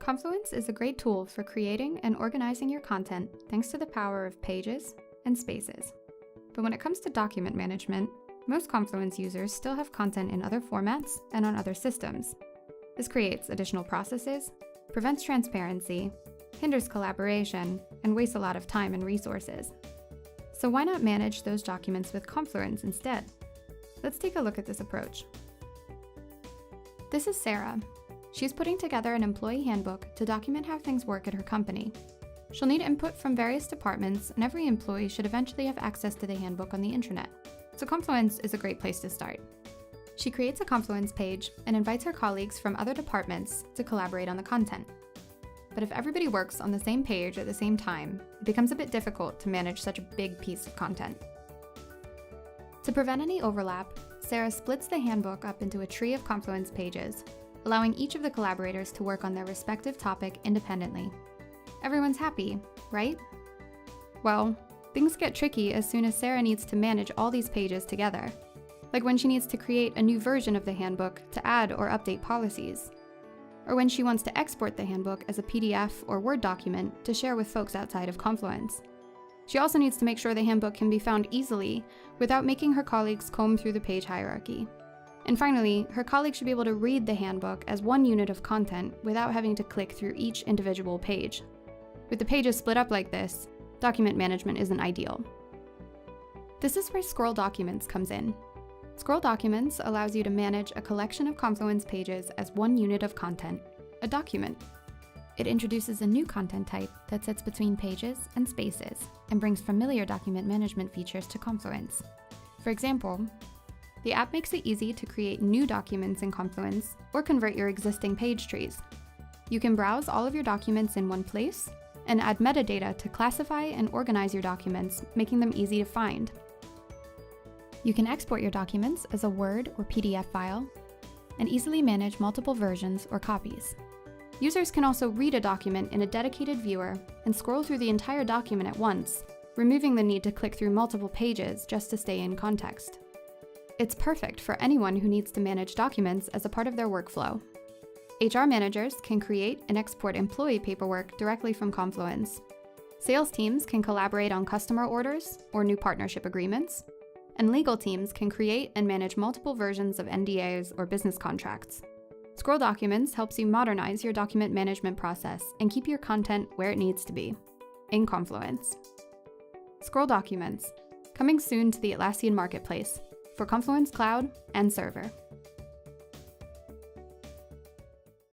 Confluence is a great tool for creating and organizing your content thanks to the power of pages and spaces. But when it comes to document management, most Confluence users still have content in other formats and on other systems. This creates additional processes, prevents transparency, hinders collaboration, and wastes a lot of time and resources. So why not manage those documents with Confluence instead? Let's take a look at this approach. This is Sarah. She's putting together an employee handbook to document how things work at her company. She'll need input from various departments, and every employee should eventually have access to the handbook on the internet. So Confluence is a great place to start. She creates a Confluence page and invites her colleagues from other departments to collaborate on the content. But if everybody works on the same page at the same time, it becomes a bit difficult to manage such a big piece of content. To prevent any overlap, Sarah splits the handbook up into a tree of Confluence pages, allowing each of the collaborators to work on their respective topic independently. Everyone's happy, right? Well, things get tricky as soon as Sarah needs to manage all these pages together, like when she needs to create a new version of the handbook to add or update policies, or when she wants to export the handbook as a PDF or Word document to share with folks outside of Confluence. She also needs to make sure the handbook can be found easily without making her colleagues comb through the page hierarchy. And finally, her colleagues should be able to read the handbook as one unit of content without having to click through each individual page. With the pages split up like this, document management isn't ideal. This is where Scroll Documents comes in. Scroll Documents allows you to manage a collection of Confluence pages as one unit of content, a document. It introduces a new content type that sits between pages and spaces and brings familiar document management features to Confluence. For example, the app makes it easy to create new documents in Confluence or convert your existing page trees. You can browse all of your documents in one place and add metadata to classify and organize your documents, making them easy to find. You can export your documents as a Word or PDF file and easily manage multiple versions or copies. Users can also read a document in a dedicated viewer and scroll through the entire document at once, removing the need to click through multiple pages just to stay in context. It's perfect for anyone who needs to manage documents as a part of their workflow. HR managers can create and export employee paperwork directly from Confluence. Sales teams can collaborate on customer orders or new partnership agreements. And legal teams can create and manage multiple versions of NDAs or business contracts. Scroll Documents helps you modernize your document management process and keep your content where it needs to be, in Confluence. Scroll Documents, coming soon to the Atlassian Marketplace, for Confluence Cloud and Server.